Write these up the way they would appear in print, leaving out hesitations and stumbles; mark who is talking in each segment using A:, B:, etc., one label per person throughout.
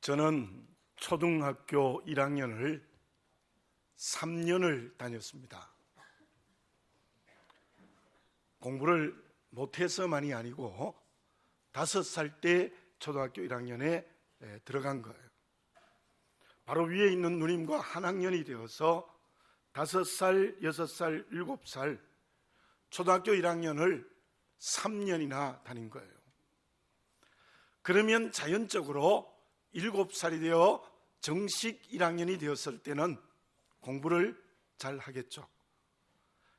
A: 저는 초등학교 1학년을 3년을 다녔습니다. 공부를 못해서만이 아니고 5살 때 초등학교 1학년에 들어간 거예요. 바로 위에 있는 누님과 한 학년이 되어서 5살, 6살, 7살 초등학교 1학년을 3년이나 다닌 거예요. 그러면 자연적으로 7살이 되어 정식 1학년이 되었을 때는 공부를 잘 하겠죠.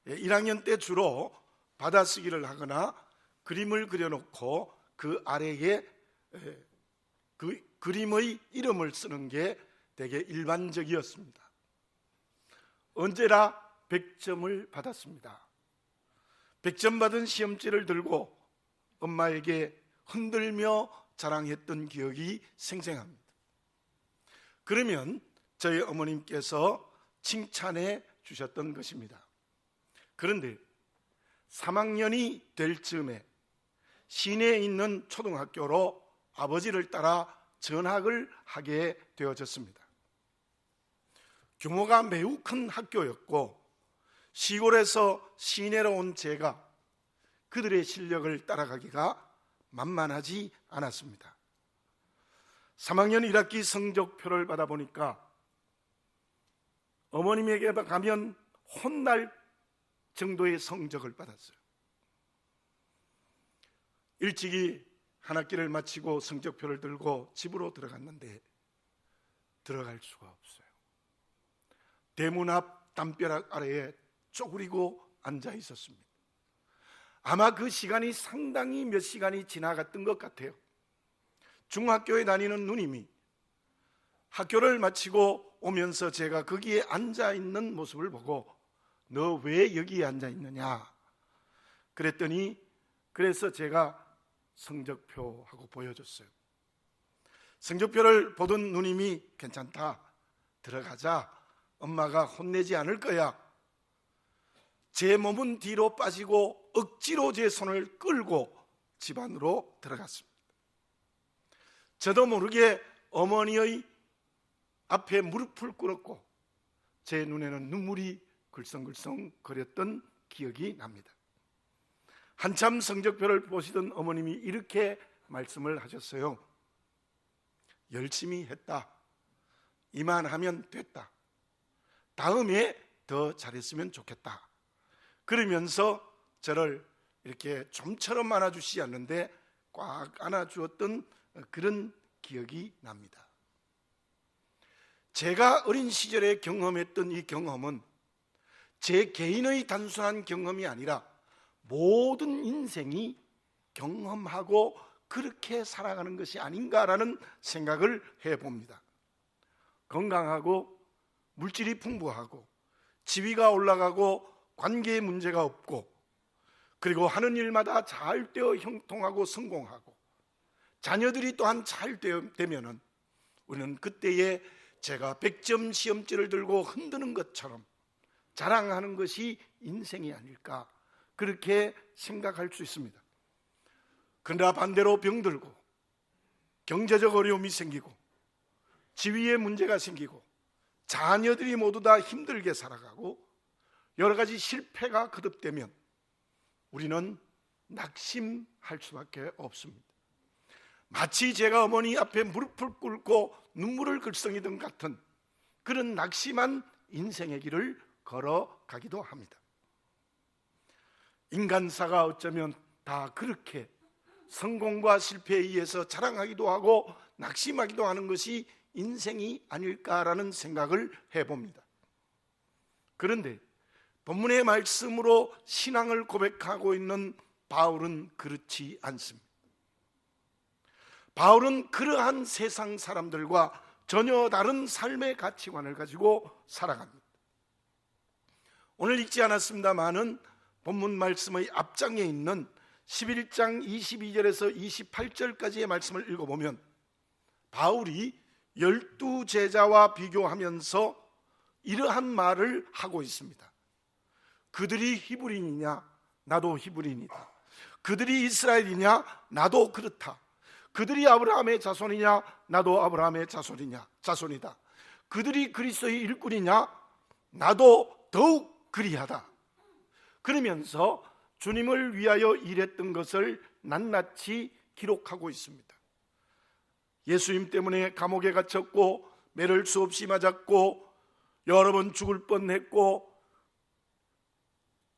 A: 1학년 때 주로 받아쓰기를 하거나 그림을 그려놓고 그 아래에 그 그림의 이름을 쓰는 게 되게 일반적이었습니다. 언제나 100점을 받았습니다. 100점 받은 시험지를 들고 엄마에게 흔들며 자랑했던 기억이 생생합니다. 그러면 저희 어머님께서 칭찬해 주셨던 것입니다. 그런데 3학년이 될 즈음에 시내에 있는 초등학교로 아버지를 따라 전학을 하게 되어졌습니다. 규모가 매우 큰 학교였고 시골에서 시내로 온 제가 그들의 실력을 따라가기가 만만하지 않았습니다. 3학년 1학기 성적표를 받아보니까 어머님에게 가면 혼날 정도의 성적을 받았어요. 일찍이 한 학기를 마치고 성적표를 들고 집으로 들어갔는데 들어갈 수가 없어요. 대문 앞 담벼락 아래에 쪼그리고 앉아 있었습니다. 아마 그 시간이 상당히 몇 시간이 지나갔던 것 같아요. 중학교에 다니는 누님이 학교를 마치고 오면서 제가 거기에 앉아 있는 모습을 보고 너 왜 여기에 앉아 있느냐 그랬더니 그래서 제가 성적표하고 보여줬어요. 성적표를 보던 누님이 괜찮다, 들어가자, 엄마가 혼내지 않을 거야. 제 몸은 뒤로 빠지고 억지로 제 손을 끌고 집 안으로 들어갔습니다. 저도 모르게 어머니의 앞에 무릎을 꿇었고 제 눈에는 눈물이 글썽글썽 거렸던 기억이 납니다. 한참 성적표를 보시던 어머님이 이렇게 말씀을 하셨어요. 열심히 했다. 이만하면 됐다. 다음에 더 잘했으면 좋겠다. 그러면서 저를 이렇게 좀처럼 안아주시지 않는데 꽉 안아주었던 그런 기억이 납니다. 제가 어린 시절에 경험했던 이 경험은 제 개인의 단순한 경험이 아니라 모든 인생이 경험하고 그렇게 살아가는 것이 아닌가라는 생각을 해봅니다. 건강하고 물질이 풍부하고 지위가 올라가고 관계에 문제가 없고 그리고 하는 일마다 잘 되어 형통하고 성공하고 자녀들이 또한 잘 되면은 우리는 그때에 제가 100점 시험지를 들고 흔드는 것처럼 자랑하는 것이 인생이 아닐까 그렇게 생각할 수 있습니다. 그러나 반대로 병들고 경제적 어려움이 생기고 지위에 문제가 생기고 자녀들이 모두 다 힘들게 살아가고 여러 가지 실패가 거듭되면 우리는 낙심할 수밖에 없습니다. 마치 제가 어머니 앞에 무릎을 꿇고 눈물을 글썽이던 같은 그런 낙심한 인생의 길을 걸어가기도 합니다. 인간사가 어쩌면 다 그렇게 성공과 실패에 의해서 자랑하기도 하고 낙심하기도 하는 것이 인생이 아닐까라는 생각을 해봅니다. 그런데 본문의 말씀으로 신앙을 고백하고 있는 바울은 그렇지 않습니다. 바울은 그러한 세상 사람들과 전혀 다른 삶의 가치관을 가지고 살아갑니다. 오늘 읽지 않았습니다마는 본문 말씀의 앞장에 있는 11장 22절에서 28절까지의 말씀을 읽어보면 바울이 12제자와 비교하면서 이러한 말을 하고 있습니다. 그들이 히브리인이냐? 나도 히브리인이다. 그들이 이스라엘이냐? 나도 그렇다. 그들이 아브라함의 자손이냐? 나도 아브라함의 자손이다. 그들이 그리스도의 일꾼이냐? 나도 더욱 그리하다. 그러면서 주님을 위하여 일했던 것을 낱낱이 기록하고 있습니다. 예수님 때문에 감옥에 갇혔고, 매를 수없이 맞았고, 여러 번 죽을 뻔했고,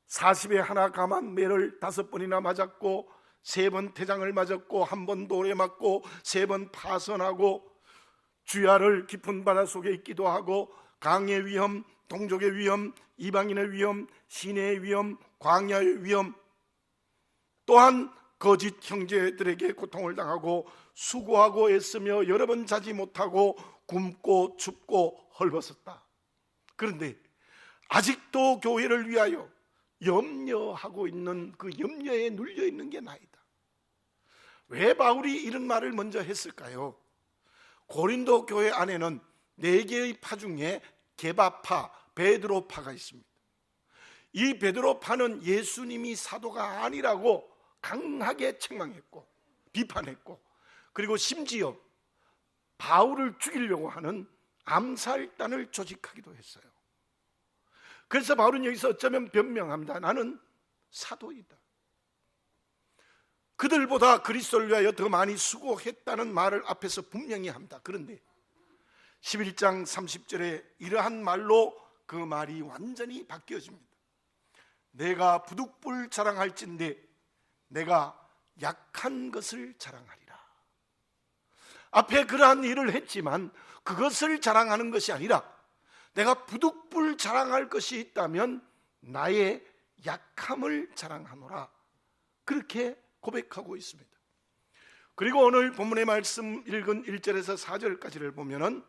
A: 40에 하나 감한 매를 5번이나 맞았고, 3번 태장을 맞았고, 1번 돌에 맞고, 3번 파선하고, 주야를 깊은 바다 속에 있기도 하고, 강의 위험, 동족의 위험, 이방인의 위험, 시내의 위험, 광야의 위험, 또한 거짓 형제들에게 고통을 당하고 수고하고 애쓰며 여러 번 자지 못하고 굶고 춥고 헐벗었다. 그런데 아직도 교회를 위하여 염려하고 있는 그 염려에 눌려 있는 게 나이다. 왜 바울이 이런 말을 먼저 했을까요? 고린도 교회 안에는 4개의 파 중에 게바파, 베드로파가 있습니다. 이 베드로파는 예수님이 사도가 아니라고 강하게 책망했고 비판했고, 그리고 심지어 바울을 죽이려고 하는 암살단을 조직하기도 했어요. 그래서 바울은 여기서 어쩌면 변명합니다. 나는 사도이다. 그들보다 그리스도를 위하여 더 많이 수고했다는 말을 앞에서 분명히 합니다. 그런데 11장 30절에 이러한 말로 그 말이 완전히 바뀌어집니다. 내가 부득불 자랑할진대 내가 약한 것을 자랑하리라. 앞에 그러한 일을 했지만 그것을 자랑하는 것이 아니라 내가 부득불 자랑할 것이 있다면 나의 약함을 자랑하노라, 그렇게 고백하고 있습니다. 그리고 오늘 본문의 말씀 읽은 1절에서 4절까지를 보면은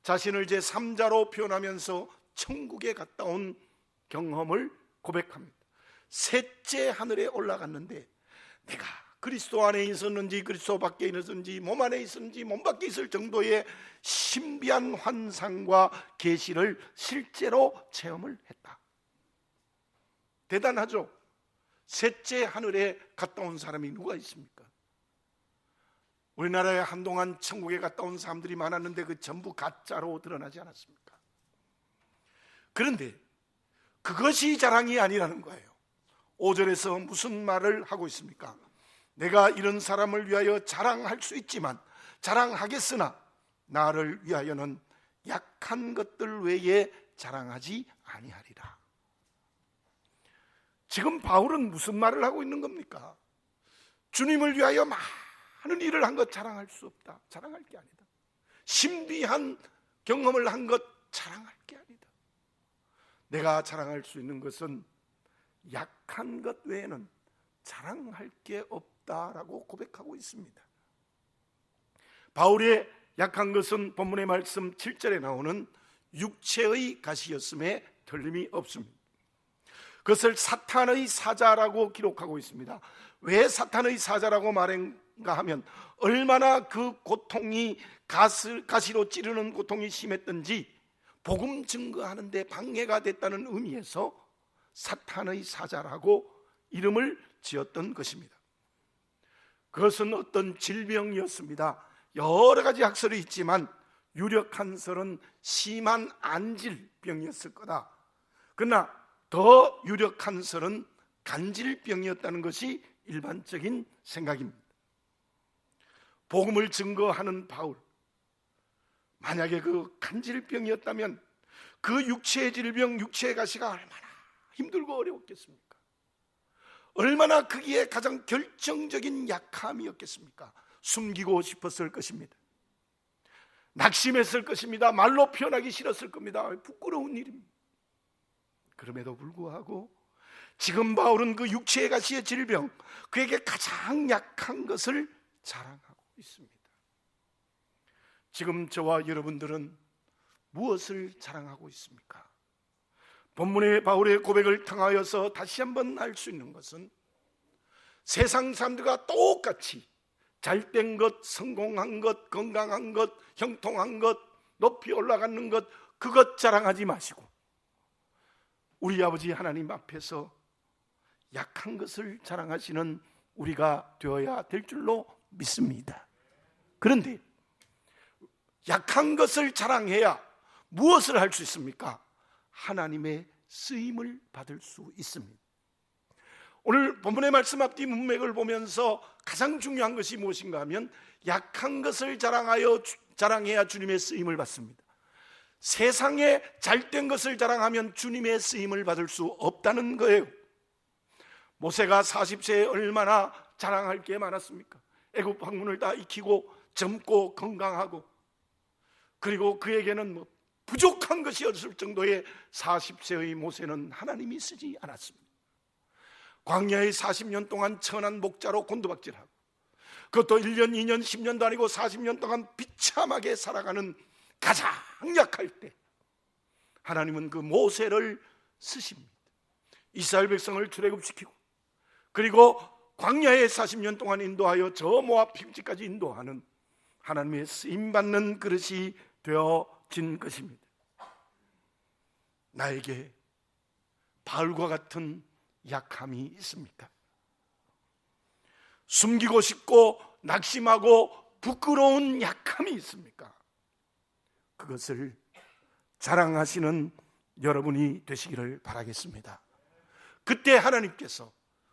A: 자신을 제3자로 표현하면서 천국에 갔다 온 경험을 고백합니다. 셋째 하늘에 올라갔는데 내가 그리스도 안에 있었는지 그리스도 밖에 있었는지 몸 안에 있었는지 몸 밖에 있을 정도의 신비한 환상과 계시를 실제로 체험을 했다. 대단하죠? 셋째 하늘에 갔다 온 사람이 누가 있습니까? 우리나라에 한동안 천국에 갔다 온 사람들이 많았는데 그 전부 가짜로 드러나지 않았습니까? 그런데 그것이 자랑이 아니라는 거예요. 5절에서 무슨 말을 하고 있습니까? 내가 이런 사람을 위하여 자랑할 수 있지만 자랑하겠으나 나를 위하여는 약한 것들 외에 자랑하지 아니하리라. 지금 바울은 무슨 말을 하고 있는 겁니까? 주님을 위하여 많은 일을 한 것 자랑할 수 없다. 자랑할 게 아니다. 신비한 경험을 한 것 자랑할 게 아니다. 내가 자랑할 수 있는 것은 약한 것 외에는 자랑할 게 없다라고 고백하고 있습니다. 바울의 약한 것은 본문의 말씀 7절에 나오는 육체의 가시였음에 틀림이 없습니다. 그것을 사탄의 사자라고 기록하고 있습니다. 왜 사탄의 사자라고 말했는가 하면 얼마나 그 고통이 가시로 찌르는 고통이 심했던지 복음 증거하는 데 방해가 됐다는 의미에서 사탄의 사자라고 이름을 지었던 것입니다. 그것은 어떤 질병이었습니다. 여러 가지 학설이 있지만 유력한 설은 심한 안질병이었을 거다. 그러나 더 유력한 설은 간질병이었다는 것이 일반적인 생각입니다. 복음을 증거하는 바울, 만약에 그 간질병이었다면 그 육체의 질병, 육체의 가시가 얼마나 힘들고 어려웠겠습니까? 얼마나 그기에 가장 결정적인 약함이었겠습니까? 숨기고 싶었을 것입니다. 낙심했을 것입니다. 말로 표현하기 싫었을 겁니다. 부끄러운 일입니다. 그럼에도 불구하고 지금 바울은 그 육체의 가시의 질병, 그에게 가장 약한 것을 자랑하고 있습니다. 지금 저와 여러분들은 무엇을 자랑하고 있습니까? 본문의 바울의 고백을 통하여서 다시 한번 알 수 있는 것은 세상 사람들과 똑같이 잘된 것, 성공한 것, 건강한 것, 형통한 것, 높이 올라가는 것, 그것 자랑하지 마시고 우리 아버지 하나님 앞에서 약한 것을 자랑하시는 우리가 되어야 될 줄로 믿습니다. 그런데 약한 것을 자랑해야 무엇을 할 수 있습니까? 하나님의 쓰임을 받을 수 있습니다. 오늘 본문의 말씀 앞뒤 문맥을 보면서 가장 중요한 것이 무엇인가 하면 약한 것을 자랑해야 주님의 쓰임을 받습니다. 세상에 잘된 것을 자랑하면 주님의 쓰임을 받을 수 없다는 거예요. 모세가 40세에 얼마나 자랑할 게 많았습니까? 애굽 방문을 다 익히고 젊고 건강하고, 그리고 그에게는 부족한 것이 없을 정도의 40세의 모세는 하나님이 쓰지 않았습니다. 광야의 40년 동안 천한 목자로 곤두박질하고, 그것도 1년, 2년, 10년도 아니고 40년 동안 비참하게 살아가는 가장 약할 때 하나님은 그 모세를 쓰십니다. 이스라엘 백성을 출애굽시키고, 그리고 광야에 40년 동안 인도하여 저 모압 평지까지 인도하는 하나님의 쓰임받는 그릇이 되어진 것입니다. 나에게 바울과 같은 약함이 있습니까? 숨기고 싶고 낙심하고 부끄러운 약함이 있습니까? 그것을 자랑하시는 여러분이 되시기를 바라겠습니다. 그때 하나님께서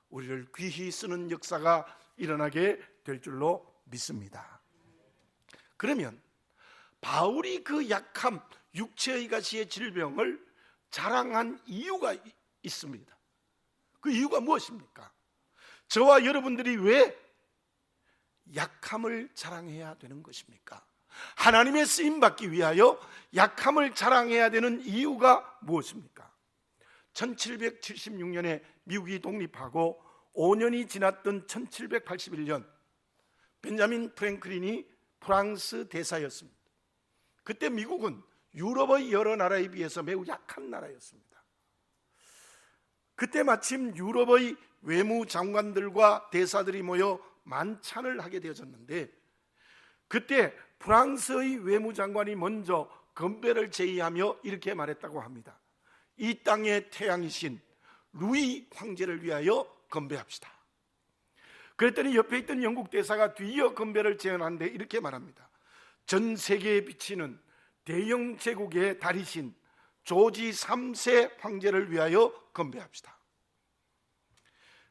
A: 우리를 귀히 쓰는 역사가 일어나게 될 줄로 믿습니다. 그러면 바울이 그 약함, 육체의 가시의 질병을 자랑한 이유가 있습니다. 그 이유가 무엇입니까? 저와 여러분들이 왜 약함을 자랑해야 되는 것입니까? 하나님의 쓰임받기 위하여 약함을 자랑해야 되는 이유가 무엇입니까? 1776년에 미국이 독립하고 5년이 지났던 1781년 벤자민 프랭클린이 프랑스 대사였습니다. 그때 미국은 유럽의 여러 나라에 비해서 매우 약한 나라였습니다. 그때 마침 유럽의 외무장관들과 대사들이 모여 만찬을 하게 되어졌는데, 그때 프랑스의 외무장관이 먼저 건배를 제의하며 이렇게 말했다고 합니다. 이 땅의 태양이신 루이 황제를 위하여 건배합시다. 그랬더니 옆에 있던 영국 대사가 뒤이어 건배를 제안하는데 이렇게 말합니다. 전 세계에 비치는 대영 제국의 달이신 조지 3세 황제를 위하여 건배합시다.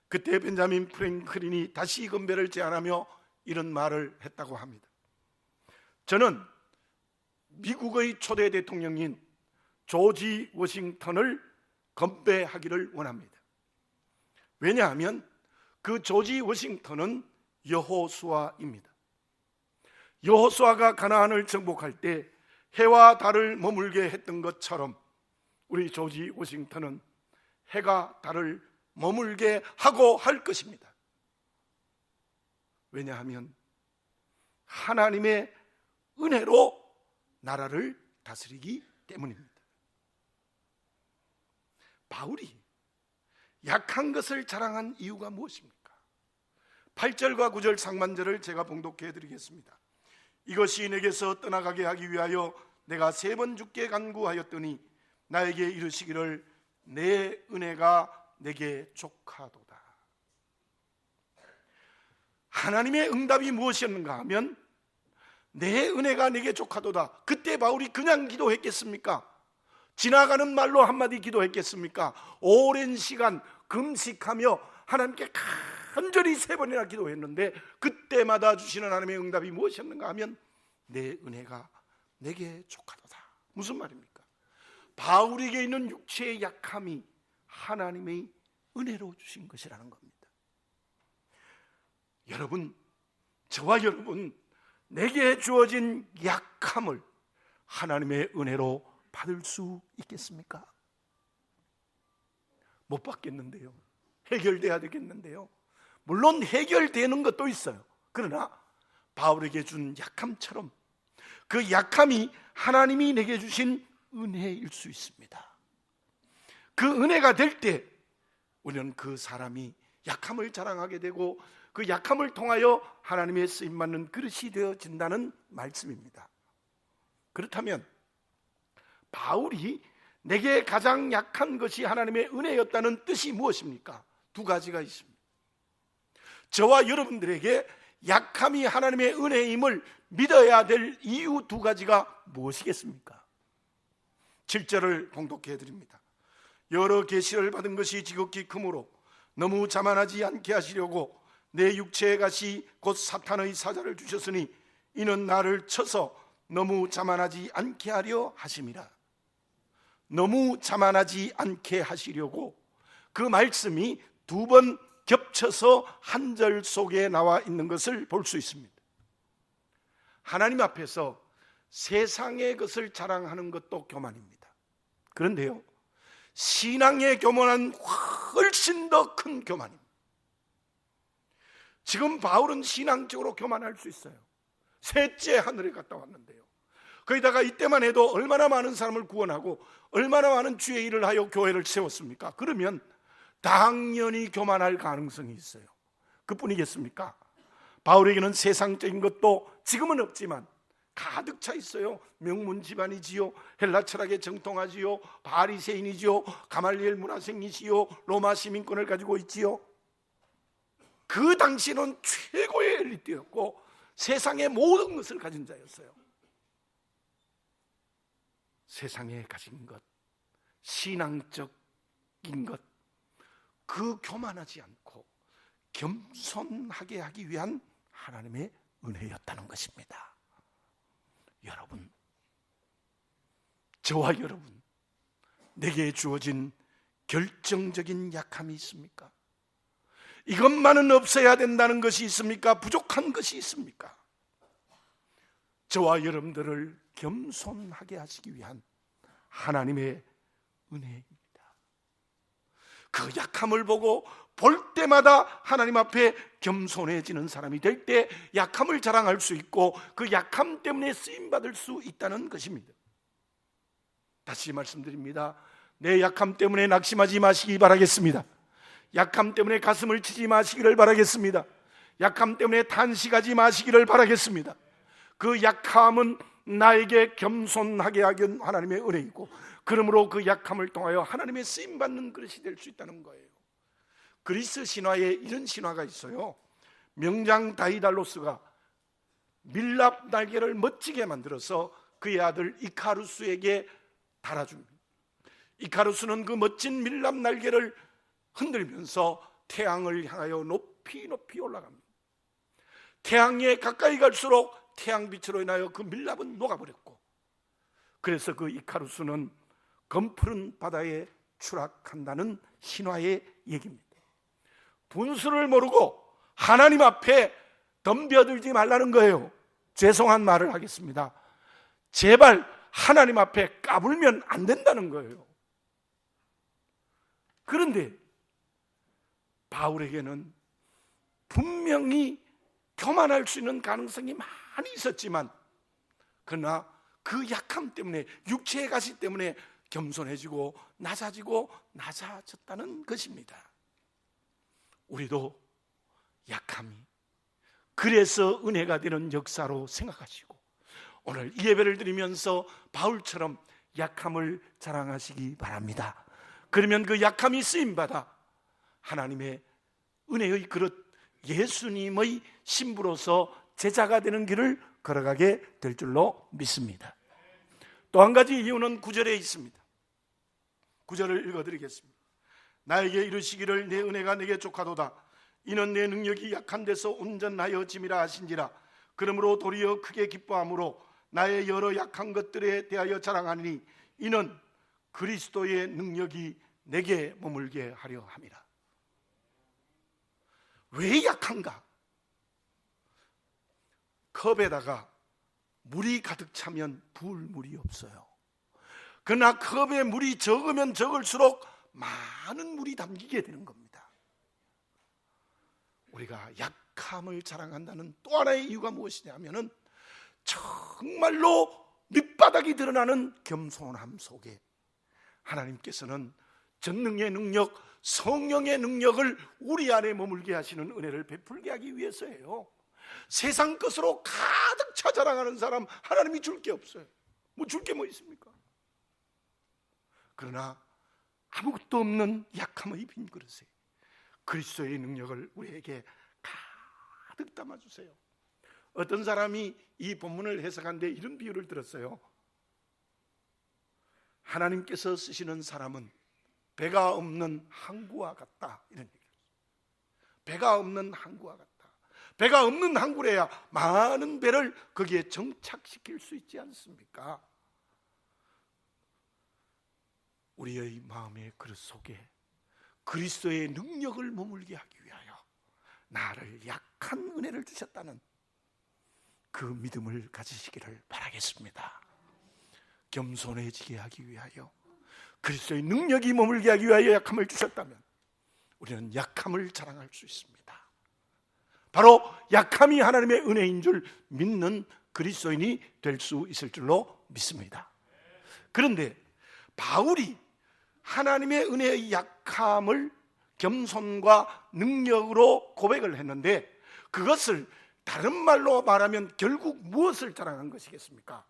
A: 그때 벤자민 프랭클린이 다시 건배를 제안하며 이런 말을 했다고 합니다. 저는 미국의 초대 대통령인 조지 워싱턴을 건배하기를 원합니다. 왜냐하면 그 조지 워싱턴은 여호수아입니다. 여호수아가 가나안을 정복할 때 해와 달을 머물게 했던 것처럼 우리 조지 워싱턴은 해가 달을 머물게 하고 할 것입니다. 왜냐하면 하나님의 은혜로 나라를 다스리기 때문입니다. 바울이 약한 것을 자랑한 이유가 무엇입니까? 8절과 9절 상반절을 제가 봉독해 드리겠습니다. 이것이 내게서 떠나가게 하기 위하여 내가 3번 주께 간구하였더니 나에게 이르시기를 내 은혜가 내게 족하도다. 하나님의 응답이 무엇이었는가 하면 내 은혜가 내게 족하도다. 그때 바울이 그냥 기도했겠습니까? 지나가는 말로 한마디 기도했겠습니까? 오랜 시간 금식하며 하나님께 간절히 3번이나 기도했는데 그때마다 주시는 하나님의 응답이 무엇이었는가 하면 내 은혜가 내게 족하도다. 무슨 말입니까? 바울에게 있는 육체의 약함이 하나님의 은혜로 주신 것이라는 겁니다. 여러분, 저와 여러분, 내게 주어진 약함을 하나님의 은혜로 받을 수 있겠습니까? 못 받겠는데요. 해결돼야 되겠는데요. 물론 해결되는 것도 있어요. 그러나 바울에게 준 약함처럼 그 약함이 하나님이 내게 주신 은혜일 수 있습니다. 그 은혜가 될 때 우리는 그 사람이 약함을 자랑하게 되고 그 약함을 통하여 하나님의 쓰임받는 그릇이 되어진다는 말씀입니다. 그렇다면 바울이 내게 가장 약한 것이 하나님의 은혜였다는 뜻이 무엇입니까? 2가지가 있습니다. 저와 여러분들에게 약함이 하나님의 은혜임을 믿어야 될 이유 두 가지가 무엇이겠습니까? 7절을 봉독해 드립니다. 여러 계시를 받은 것이 지극히 크므로 너무 자만하지 않게 하시려고 내 육체의 가시 곧 사탄의 사자를 주셨으니 이는 나를 쳐서 너무 자만하지 않게 하려 하심이라. 너무 자만하지 않게 하시려고, 그 말씀이 두 번 겹쳐서 한 절 속에 나와 있는 것을 볼 수 있습니다. 하나님 앞에서 세상의 것을 자랑하는 것도 교만입니다. 그런데요, 신앙의 교만은 훨씬 더 큰 교만입니다. 지금 바울은 신앙적으로 교만할 수 있어요. 셋째 하늘에 갔다 왔는데요, 거기다가 이때만 해도 얼마나 많은 사람을 구원하고 얼마나 많은 주의 일을 하여 교회를 세웠습니까? 그러면 당연히 교만할 가능성이 있어요. 그뿐이겠습니까? 바울에게는 세상적인 것도 지금은 없지만 가득 차 있어요. 명문 집안이지요, 헬라 철학에 정통하지요, 바리새인이지요, 가말리엘 문화생이지요, 로마 시민권을 가지고 있지요. 그 당시는 최고의 엘리트였고 세상의 모든 것을 가진 자였어요. 세상에 가진 것, 신앙적인 것, 그 교만하지 않고 겸손하게 하기 위한 하나님의 은혜였다는 것입니다. 여러분, 저와 여러분, 내게 주어진 결정적인 약함이 있습니까? 이것만은 없어야 된다는 것이 있습니까? 부족한 것이 있습니까? 저와 여러분들을 겸손하게 하시기 위한 하나님의 은혜입니다. 그 약함을 보고 볼 때마다 하나님 앞에 겸손해지는 사람이 될 때 약함을 자랑할 수 있고 그 약함 때문에 쓰임받을 수 있다는 것입니다. 다시 말씀드립니다. 내 약함 때문에 낙심하지 마시기 바라겠습니다. 약함 때문에 가슴을 치지 마시기를 바라겠습니다. 약함 때문에 탄식하지 마시기를 바라겠습니다. 그 약함은 나에게 겸손하게 하긴 하나님의 은혜이고, 그러므로 그 약함을 통하여 하나님의 쓰임받는 그릇이 될 수 있다는 거예요. 그리스 신화에 이런 신화가 있어요. 명장 다이달로스가 밀랍 날개를 멋지게 만들어서 그의 아들 이카루스에게 달아줍니다. 이카루스는 그 멋진 밀랍 날개를 흔들면서 태양을 향하여 높이 높이 올라갑니다. 태양에 가까이 갈수록 태양빛으로 인하여 그 밀랍은 녹아버렸고, 그래서 그 이카루스는 검푸른 바다에 추락한다는 신화의 얘기입니다. 분수를 모르고 하나님 앞에 덤벼들지 말라는 거예요. 죄송한 말을 하겠습니다. 제발 하나님 앞에 까불면 안 된다는 거예요. 그런데 바울에게는 분명히 교만할 수 있는 가능성이 많이 있었지만, 그러나 그 약함 때문에, 육체의 가시 때문에 겸손해지고 낮아졌다는 것입니다. 우리도 약함이 그래서 은혜가 되는 역사로 생각하시고 오늘 이 예배를 드리면서 바울처럼 약함을 자랑하시기 바랍니다. 그러면 그 약함이 쓰임받아 하나님의 은혜의 그릇, 예수님의 신부로서 제자가 되는 길을 걸어가게 될 줄로 믿습니다. 또 한 가지 이유는 9절에 있습니다. 9절을 읽어드리겠습니다. 나에게 이르시기를 내 은혜가 내게 족하도다. 이는 내 능력이 약한 데서 온전하여 짐이라 하신지라. 그러므로 도리어 크게 기뻐함으로 나의 여러 약한 것들에 대하여 자랑하니 이는 그리스도의 능력이 내게 머물게 하려 함이라. 왜 약한가? 컵에다가 물이 가득 차면 부을 물이 없어요. 그러나 컵에 물이 적으면 적을수록 많은 물이 담기게 되는 겁니다. 우리가 약함을 자랑한다는 또 하나의 이유가 무엇이냐면은 정말로 밑바닥이 드러나는 겸손함 속에 하나님께서는 전능의 능력, 성령의 능력을 우리 안에 머물게 하시는 은혜를 베풀게 하기 위해서예요. 세상 것으로 가득 차 자랑하는 사람 하나님이 줄 게 없어요. 줄 게 뭐 있습니까? 그러나 아무것도 없는 약함의 빈 그릇에 그리스도의 능력을 우리에게 가득 담아주세요. 어떤 사람이 이 본문을 해석하는데 이런 비유를 들었어요. 하나님께서 쓰시는 사람은 배가 없는 항구와 같다, 이런 얘기예요. 배가 없는 항구와 같다. 배가 없는 항구래야 많은 배를 거기에 정착시킬 수 있지 않습니까? 우리의 마음의 그릇 속에 그리스도의 능력을 머물게 하기 위하여 나를 약한 은혜를 주셨다는 그 믿음을 가지시기를 바라겠습니다. 겸손해지게 하기 위하여, 그리스도의 능력이 머물게 하기 위하여 약함을 주셨다면 우리는 약함을 자랑할 수 있습니다. 바로 약함이 하나님의 은혜인 줄 믿는 그리스도인이 될 수 있을 줄로 믿습니다. 그런데 바울이 하나님의 은혜의 약함을 겸손과 능력으로 고백을 했는데, 그것을 다른 말로 말하면 결국 무엇을 자랑한 것이겠습니까?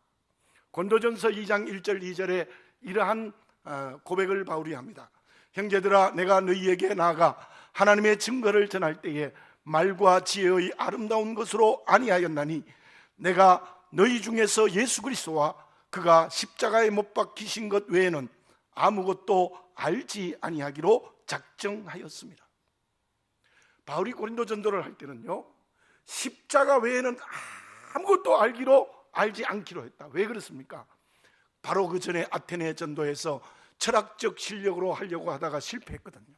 A: 고린도전서 2장 1절 2절에 이러한 고백을 바울이 합니다. 형제들아, 내가 너희에게 나아가 하나님의 증거를 전할 때에 말과 지혜의 아름다운 것으로 아니하였나니 내가 너희 중에서 예수 그리스도와 그가 십자가에 못 박히신 것 외에는 아무것도 알지 아니하기로 작정하였습니다. 바울이 고린도 전도를 할 때는요, 십자가 외에는 아무것도 알지 않기로 했다. 왜 그렇습니까? 바로 그 전에 아테네 전도에서 철학적 실력으로 하려고 하다가 실패했거든요.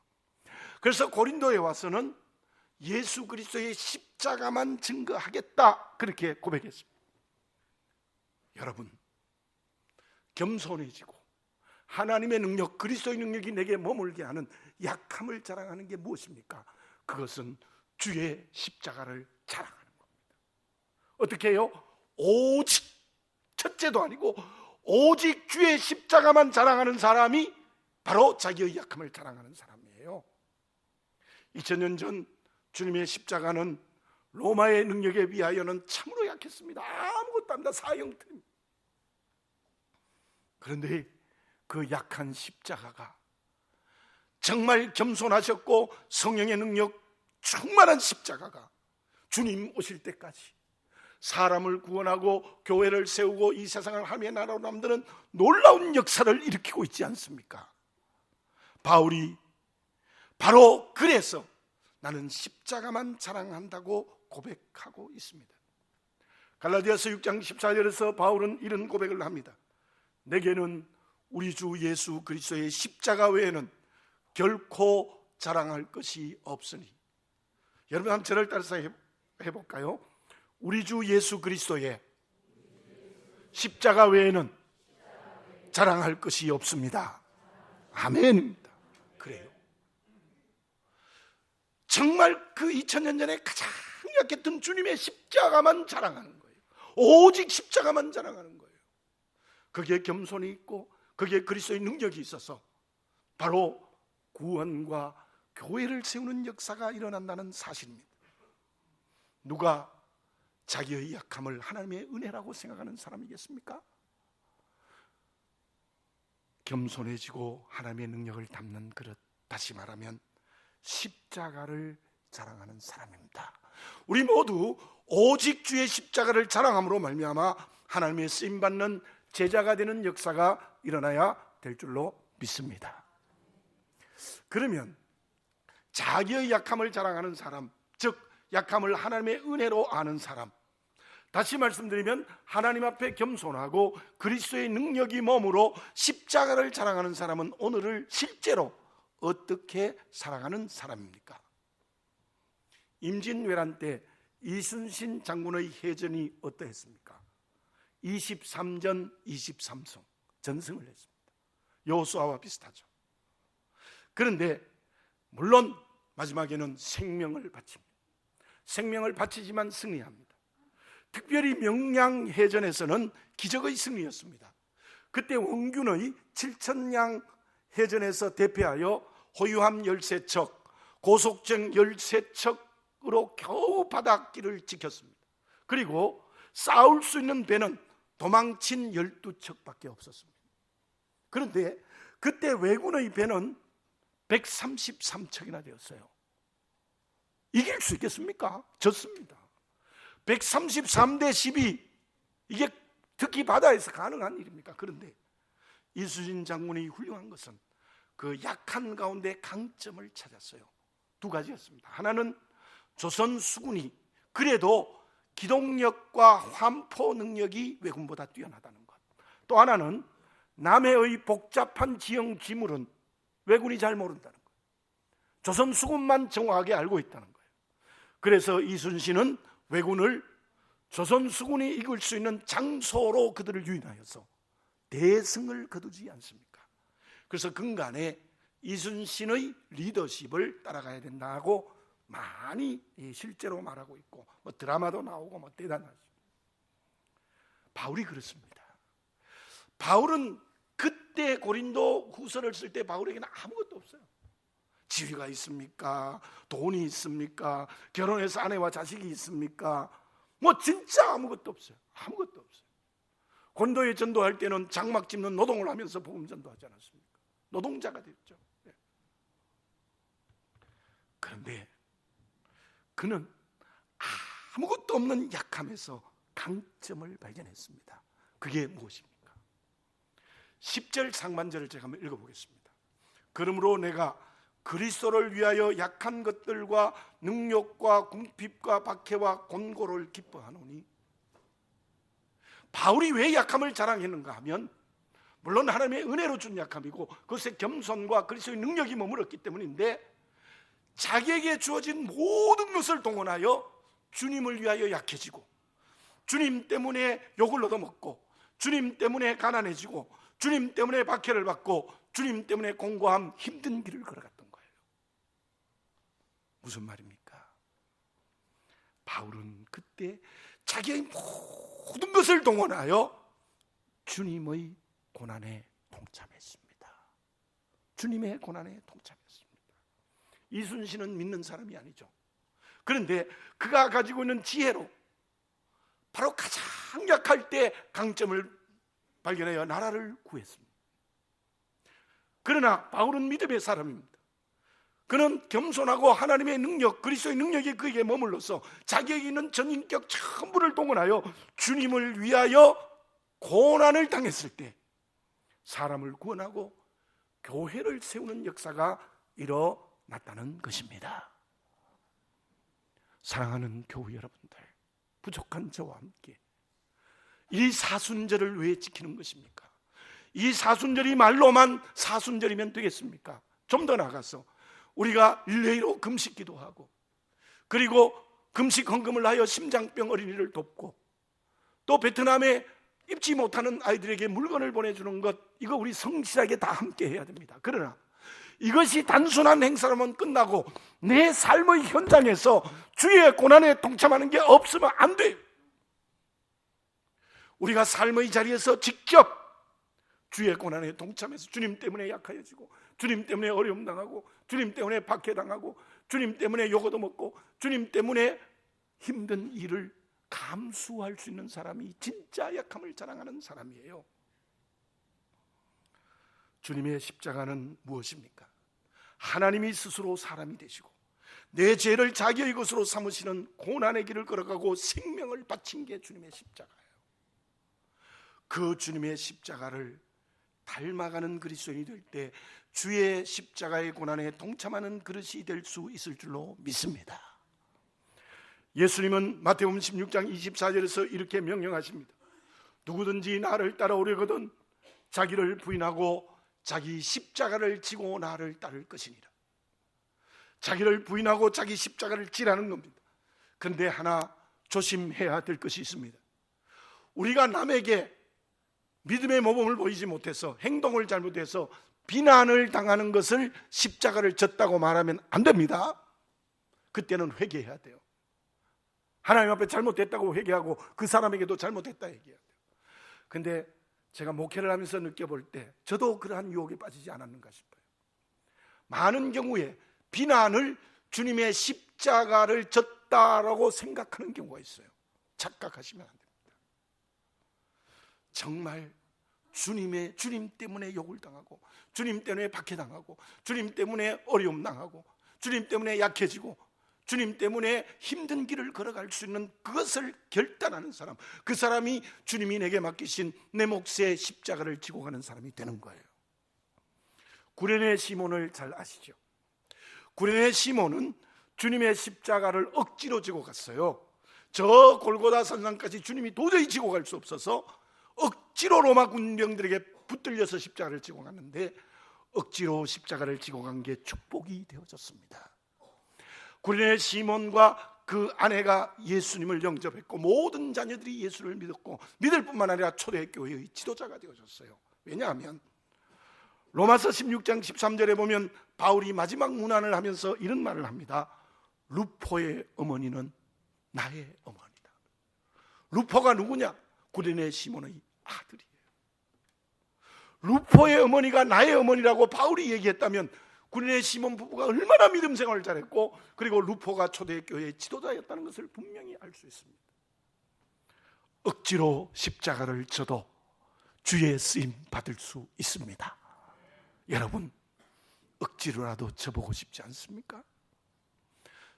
A: 그래서 고린도에 와서는 예수 그리스도의 십자가만 증거하겠다, 그렇게 고백했습니다. 여러분, 겸손해지고 하나님의 능력, 그리스도의 능력이 내게 머물게 하는 약함을 자랑하는 게 무엇입니까? 그것은 주의 십자가를 자랑하는 겁니다. 어떻게 해요? 오직, 첫째도 아니고 오직 주의 십자가만 자랑하는 사람이 바로 자기의 약함을 자랑하는 사람이에요. 2000년 전 주님의 십자가는 로마의 능력에 비하여는 참으로 약했습니다. 아무것도 안 다 사형틀입니다. 그런데 그 약한 십자가가 정말 겸손하셨고 성령의 능력 충만한 십자가가 주님 오실 때까지 사람을 구원하고 교회를 세우고 이 세상을 하나님의 나라로 만드는 놀라운 역사를 일으키고 있지 않습니까? 바울이 바로 그래서 나는 십자가만 자랑한다고 고백하고 있습니다. 갈라디아서 6장 14절에서 바울은 이런 고백을 합니다. 내게는 우리 주 예수 그리스도의 십자가 외에는 결코 자랑할 것이 없으니. 여러분 한번 저를 따라서 해볼까요? 우리 주 예수 그리스도의 십자가 외에는 자랑할 것이 없습니다. 아멘입니다. 그래요. 정말 그 2000년 전에 가장 약했던 주님의 십자가만 자랑하는 거예요. 오직 십자가만 자랑하는 거예요. 거기에 겸손이 있고 거기에 그리스도의 능력이 있어서 바로 구원과 교회를 세우는 역사가 일어난다는 사실입니다. 누가 자기의 약함을 하나님의 은혜라고 생각하는 사람이겠습니까? 겸손해지고 하나님의 능력을 담는 그릇, 다시 말하면 십자가를 자랑하는 사람입니다. 우리 모두 오직 주의 십자가를 자랑함으로 말미암아 하나님의 쓰임받는 제자가 되는 역사가 일어나야 될 줄로 믿습니다. 그러면 자기의 약함을 자랑하는 사람, 즉 약함을 하나님의 은혜로 아는 사람, 다시 말씀드리면 하나님 앞에 겸손하고 그리스도의 능력이 몸으로 십자가를 자랑하는 사람은 오늘을 실제로 어떻게 살아가는 사람입니까? 임진왜란 때 이순신 장군의 해전이 어떠했습니까? 23전 23승 전승을 했습니다. 여호수아와 비슷하죠. 그런데 물론 마지막에는 생명을 바칩니다. 생명을 바치지만 승리합니다. 특별히 명량해전에서는 기적의 승리였습니다. 그때 원균의 7,000량 해전에서 대패하여 호유함 13척, 고속정 13척으로 겨우 바닷길을 지켰습니다. 그리고 싸울 수 있는 배는 도망친 12척밖에 없었습니다. 그런데 그때 왜군의 배는 133척이나 되었어요. 이길 수 있겠습니까? 졌습니다. 133대 12, 이게 특히 바다에서 가능한 일입니까? 그런데 이순신 장군이 훌륭한 것은 그 약한 가운데 강점을 찾았어요. 두 가지였습니다. 하나는 조선 수군이 그래도 기동력과 환포 능력이 왜군보다 뛰어나다는 것. 또 하나는 남해의 복잡한 지형 지물은 왜군이 잘 모른다는 것. 조선 수군만 정확하게 알고 있다는 거예요. 그래서 이순신은 왜군을 조선 수군이 이길 수 있는 장소로 그들을 유인하여서 대승을 거두지 않습니까? 그래서 근간에 이순신의 리더십을 따라가야 된다고 많이 실제로 말하고 있고, 뭐 드라마도 나오고 뭐 대단하죠. 바울이 그렇습니다. 바울은 그때 고린도 후서를 쓸 때 바울에게는 아무것도 없어요. 지위가 있습니까? 돈이 있습니까? 결혼해서 아내와 자식이 있습니까? 뭐 진짜 아무것도 없어요. 아무것도 없어요. 고린도에 전도할 때는 장막 짚는 노동을 하면서 복음 전도하지 않았습니까? 노동자가 됐죠. 그런데 그는 아무것도 없는 약함에서 강점을 발견했습니다. 그게 무엇입니까? 10절 상반절을 제가 한번 읽어보겠습니다. 그러므로 내가 그리스도를 위하여 약한 것들과 능욕과 궁핍과 박해와 곤고를 기뻐하노니. 바울이 왜 약함을 자랑했는가 하면, 물론 하나님의 은혜로 준 약함이고 그것에 겸손과 그리스도의 능력이 머물렀기 때문인데, 자기에게 주어진 모든 것을 동원하여 주님을 위하여 약해지고, 주님 때문에 욕을 얻어먹고, 주님 때문에 가난해지고, 주님 때문에 박해를 받고, 주님 때문에 공고함 힘든 길을 걸어갔던 거예요. 무슨 말입니까? 바울은 그때 자기의 모든 것을 동원하여 주님의 고난에 동참했습니다. 주님의 고난에 동참했습니다. 이순신은 믿는 사람이 아니죠. 그런데 그가 가지고 있는 지혜로 바로 가장 약할 때 강점을 발견하여 나라를 구했습니다. 그러나 바울은 믿음의 사람입니다. 그는 겸손하고 하나님의 능력, 그리스도의 능력이 그에게 머물러서 자기에게 있는 전인격 전부를 동원하여 주님을 위하여 고난을 당했을 때 사람을 구원하고 교회를 세우는 역사가 일어났다는 것입니다. 사랑하는 교회 여러분들, 부족한 저와 함께 이 사순절을 왜 지키는 것입니까? 이 사순절이 말로만 사순절이면 되겠습니까? 좀 더 나가서 우리가 일회로 금식 기도하고, 그리고 금식 헌금을 하여 심장병 어린이를 돕고, 또 베트남에 입지 못하는 아이들에게 물건을 보내주는 것, 이거 우리 성실하게 다 함께 해야 됩니다. 그러나 이것이 단순한 행사로만 끝나고 내 삶의 현장에서 주의 고난에 동참하는 게 없으면 안 돼요. 우리가 삶의 자리에서 직접 주의 고난에 동참해서 주님 때문에 약해지고, 주님 때문에 어려움 당하고, 주님 때문에 박해당하고, 주님 때문에 욕 얻어먹고, 주님 때문에 힘든 일을 감수할 수 있는 사람이 진짜 약함을 자랑하는 사람이에요. 주님의 십자가는 무엇입니까? 하나님이 스스로 사람이 되시고 내 죄를 자기의 것으로 삼으시는 고난의 길을 걸어가고 생명을 바친 게 주님의 십자가예요. 그 주님의 십자가를 닮아가는 그리스도인이 될 때 주의 십자가의 고난에 동참하는 그릇이 될 수 있을 줄로 믿습니다. 예수님은 마태복음 16장 24절에서 이렇게 명령하십니다. 누구든지 나를 따라오려거든 자기를 부인하고 자기 십자가를 지고 나를 따를 것이니라. 자기를 부인하고 자기 십자가를 지라는 겁니다. 그런데 하나 조심해야 될 것이 있습니다. 우리가 남에게 믿음의 모범을 보이지 못해서 행동을 잘못해서 비난을 당하는 것을 십자가를 졌다고 말하면 안 됩니다. 그때는 회개해야 돼요. 하나님 앞에 잘못됐다고 회개하고 그 사람에게도 잘못했다 얘기해야 돼요. 근데 제가 목회를 하면서 느껴볼 때 저도 그러한 유혹에 빠지지 않았는가 싶어요. 많은 경우에 비난을 주님의 십자가를 졌다라고 생각하는 경우가 있어요. 착각하시면 안 됩니다. 정말 주님 때문에 욕을 당하고, 주님 때문에 박해당하고, 주님 때문에 어려움 당하고, 주님 때문에 약해지고, 주님 때문에 힘든 길을 걸어갈 수 있는 그것을 결단하는 사람, 그 사람이 주님이 내게 맡기신 내 몫의 십자가를 지고 가는 사람이 되는 거예요. 구레네 시몬을 잘 아시죠? 구레네 시몬은 주님의 십자가를 억지로 지고 갔어요. 저 골고다 산상까지 주님이 도저히 지고 갈 수 없어서 억지로 로마 군병들에게 붙들려서 십자가를 지고 갔는데, 억지로 십자가를 지고 간 게 축복이 되어졌습니다. 구레네 시몬과 그 아내가 예수님을 영접했고 모든 자녀들이 예수를 믿었고, 믿을 뿐만 아니라 초대교회의 지도자가 되어졌어요. 왜냐하면 로마서 16장 13절에 보면 바울이 마지막 문안을 하면서 이런 말을 합니다. 루포의 어머니는 나의 어머니다. 루포가 누구냐? 구레네 시몬의 아들이에요. 루포의 어머니가 나의 어머니라고 바울이 얘기했다면 구레네 시몬 부부가 얼마나 믿음 생활을 잘했고, 그리고 루포가 초대교회의 지도자였다는 것을 분명히 알 수 있습니다. 억지로 십자가를 져도 주의 쓰임 받을 수 있습니다. 여러분, 억지로라도 져보고 싶지 않습니까?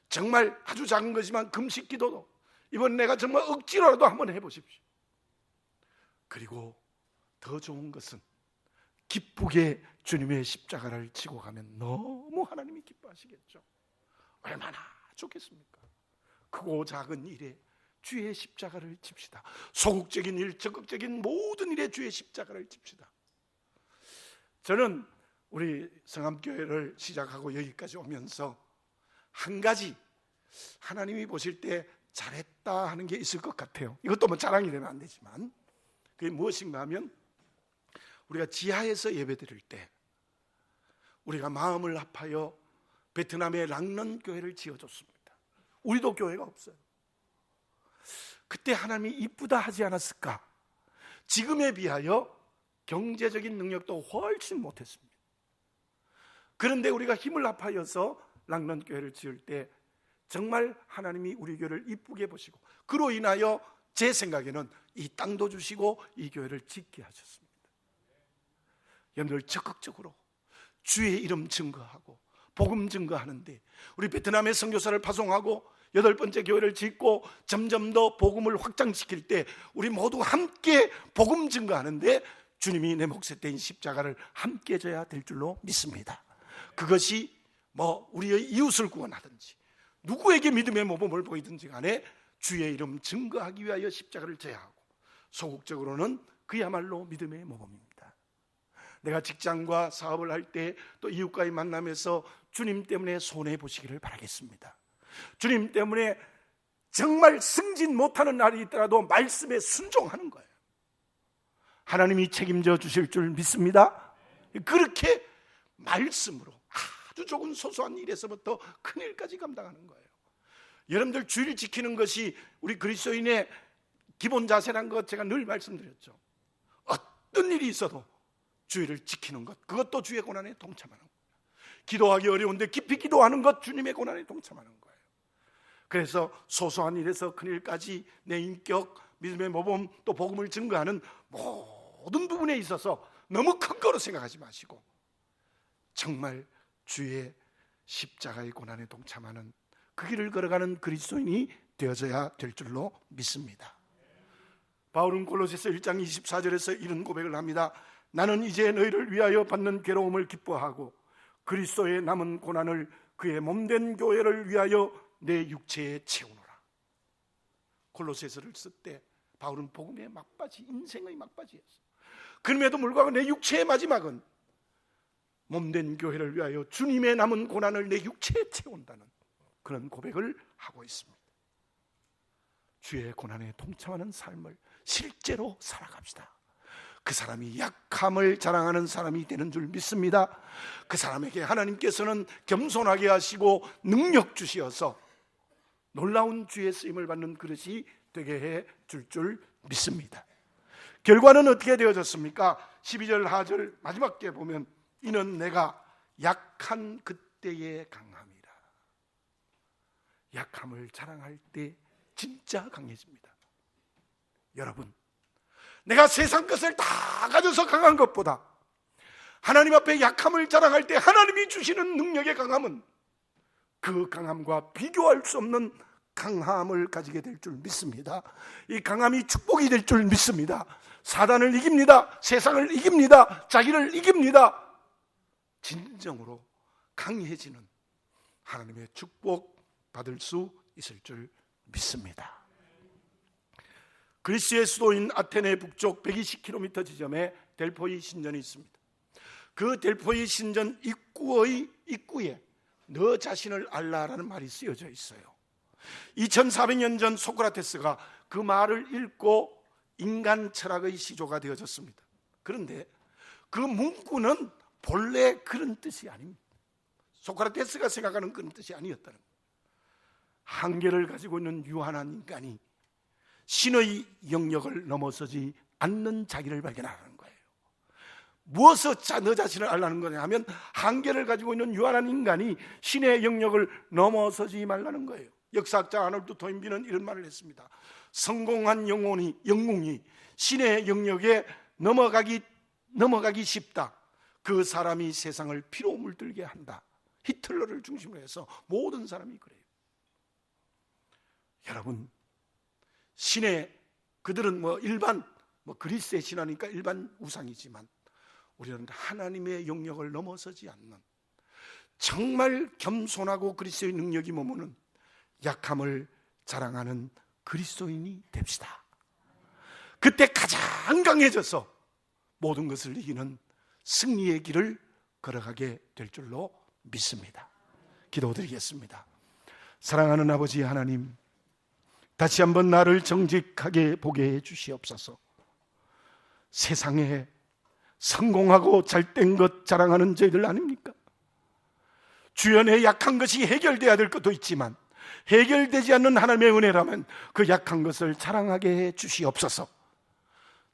A: 정말 아주 작은 것이지만 금식 기도도 이번 내가 정말 억지로라도 한번 해보십시오. 그리고 더 좋은 것은 기쁘게 주님의 십자가를 지고 가면 너무 하나님이 기뻐하시겠죠. 얼마나 좋겠습니까? 크고 작은 일에 주의 십자가를 집시다. 소극적인 일, 적극적인 모든 일에 주의 십자가를 집시다. 저는 우리 성암교회를 시작하고 여기까지 오면서 한 가지 하나님이 보실 때 잘했다 하는 게 있을 것 같아요. 이것도 뭐 자랑이 되면 안 되지만, 그게 무엇인가 하면 우리가 지하에서 예배 드릴 때 우리가 마음을 합하여 베트남의 랑넌 교회를 지어줬습니다. 우리도 교회가 없어요. 그때 하나님이 이쁘다 하지 않았을까? 지금에 비하여 경제적인 능력도 훨씬 못했습니다. 그런데 우리가 힘을 합하여서 랑넌 교회를 지을 때 정말 하나님이 우리 교회를 이쁘게 보시고, 그로 인하여 제 생각에는 이 땅도 주시고 이 교회를 짓게 하셨습니다. 여러분들 적극적으로 주의 이름 증거하고 복음 증거하는데, 우리 베트남의 선교사를 파송하고 8번째 교회를 짓고 점점 더 복음을 확장시킬 때 우리 모두 함께 복음 증거하는데 주님이 내 몫에 떼인 십자가를 함께 져야 될 줄로 믿습니다. 그것이 뭐 우리의 이웃을 구원하든지 누구에게 믿음의 모범을 보이든지 간에 주의 이름 증거하기 위하여 십자가를 져야 하고, 소극적으로는 그야말로 믿음의 모범입니다. 내가 직장과 사업을 할 때 또 이웃과의 만남에서 주님 때문에 손해보시기를 바라겠습니다. 주님 때문에 정말 승진 못하는 날이 있더라도 말씀에 순종하는 거예요. 하나님이 책임져 주실 줄 믿습니다. 그렇게 말씀으로 아주 적은 소소한 일에서부터 큰 일까지 감당하는 거예요. 여러분들 주일 지키는 것이 우리 그리스도인의 기본 자세란 것 제가 늘 말씀드렸죠. 어떤 일이 있어도 주일을 지키는 것, 그것도 주의 고난에 동참하는 거예요. 기도하기 어려운데 깊이 기도하는 것, 주님의 고난에 동참하는 거예요. 그래서 소소한 일에서 큰 일까지 내 인격, 믿음의 모범, 또 복음을 증거하는 모든 부분에 있어서 너무 큰 거로 생각하지 마시고 정말 주의 십자가의 고난에 동참하는 그 길을 걸어가는 그리스도인이 되어져야 될 줄로 믿습니다. 바울은 골로새서 1장 24절에서 이런 고백을 합니다. 나는 이제 너희를 위하여 받는 괴로움을 기뻐하고 그리스도의 남은 고난을 그의 몸된 교회를 위하여 내 육체에 채우노라. 골로새서를 쓸 때 바울은 복음의 막바지, 인생의 막바지였어요. 그럼에도 불구하고 내 육체의 마지막은 몸된 교회를 위하여 주님의 남은 고난을 내 육체에 채운다는 그런 고백을 하고 있습니다. 주의 고난에 동참하는 삶을 실제로 살아갑시다. 그 사람이 약함을 자랑하는 사람이 되는 줄 믿습니다. 그 사람에게 하나님께서는 겸손하게 하시고 능력 주시어서 놀라운 주의 쓰임을 받는 그릇이 되게 해 줄 믿습니다. 결과는 어떻게 되어졌습니까? 12절 하절 마지막 게 보면 이는 내가 약한 그때에 강함이라. 약함을 자랑할 때 진짜 강해집니다. 여러분, 내가 세상 것을 다 가져서 강한 것보다 하나님 앞에 약함을 자랑할 때 하나님이 주시는 능력의 강함은 그 강함과 비교할 수 없는 강함을 가지게 될 줄 믿습니다. 이 강함이 축복이 될 줄 믿습니다. 사단을 이깁니다. 세상을 이깁니다. 자기를 이깁니다. 진정으로 강해지는 하나님의 축복 받을 수 있을 줄 믿습니다. 그리스의 수도인 아테네 북쪽 120km 지점에 델포이 신전이 있습니다. 그 델포이 신전 입구에 너 자신을 알라라는 말이 쓰여져 있어요. 2400년 전 소크라테스가 그 말을 읽고 인간 철학의 시조가 되어졌습니다. 그런데 그 문구는 본래 그런 뜻이 아닙니다. 소크라테스가 생각하는 그런 뜻이 아니었다는 거예요. 한계를 가지고 있는 유한한 인간이 신의 영역을 넘어서지 않는 자기를 발견하는 거예요. 무엇을 너 자신을 알라는 거냐 하면 한계를 가지고 있는 유한한 인간이 신의 영역을 넘어서지 말라는 거예요. 역사학자 아놀드 토인비는 이런 말을 했습니다. 성공한 영웅이 신의 영역에 넘어가기 쉽다. 그 사람이 세상을 피로 물들게 한다. 히틀러를 중심으로 해서 모든 사람이 그래요. 여러분, 그들은 일반 그리스의 신화니까 일반 우상이지만 우리는 하나님의 영역을 넘어서지 않는 정말 겸손하고 그리스도의 능력이 머무는 약함을 자랑하는 그리스도인이 됩시다. 그때 가장 강해져서 모든 것을 이기는 승리의 길을 걸어가게 될 줄로 믿습니다. 기도드리겠습니다. 사랑하는 아버지 하나님, 다시 한번 나를 정직하게 보게 해 주시옵소서. 세상에 성공하고 잘된 것 자랑하는 저희들 아닙니까? 주연의 약한 것이 해결돼야 될 것도 있지만 해결되지 않는 하나님의 은혜라면 그 약한 것을 자랑하게 해 주시옵소서.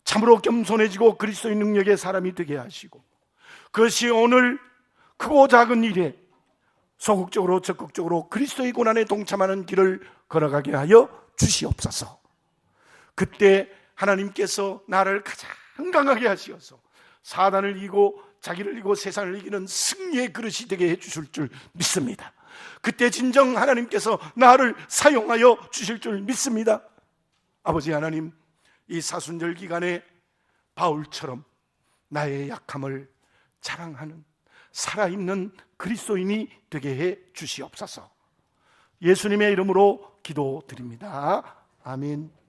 A: 참으로 겸손해지고 그리스도의 능력의 사람이 되게 하시고 그것이 오늘 크고 작은 일에 소극적으로 적극적으로 그리스도의 고난에 동참하는 길을 걸어가게 하여 주시옵소서. 그때 하나님께서 나를 가장 강하게 하시어서 사단을 이기고 자기를 이기고 세상을 이기는 승리의 그릇이 되게 해주실 줄 믿습니다. 그때 진정 하나님께서 나를 사용하여 주실 줄 믿습니다. 아버지 하나님, 이 사순절 기간에 바울처럼 나의 약함을 자랑하는 살아있는 그리스도인이 되게 해 주시옵소서. 예수님의 이름으로 기도드립니다. 아멘.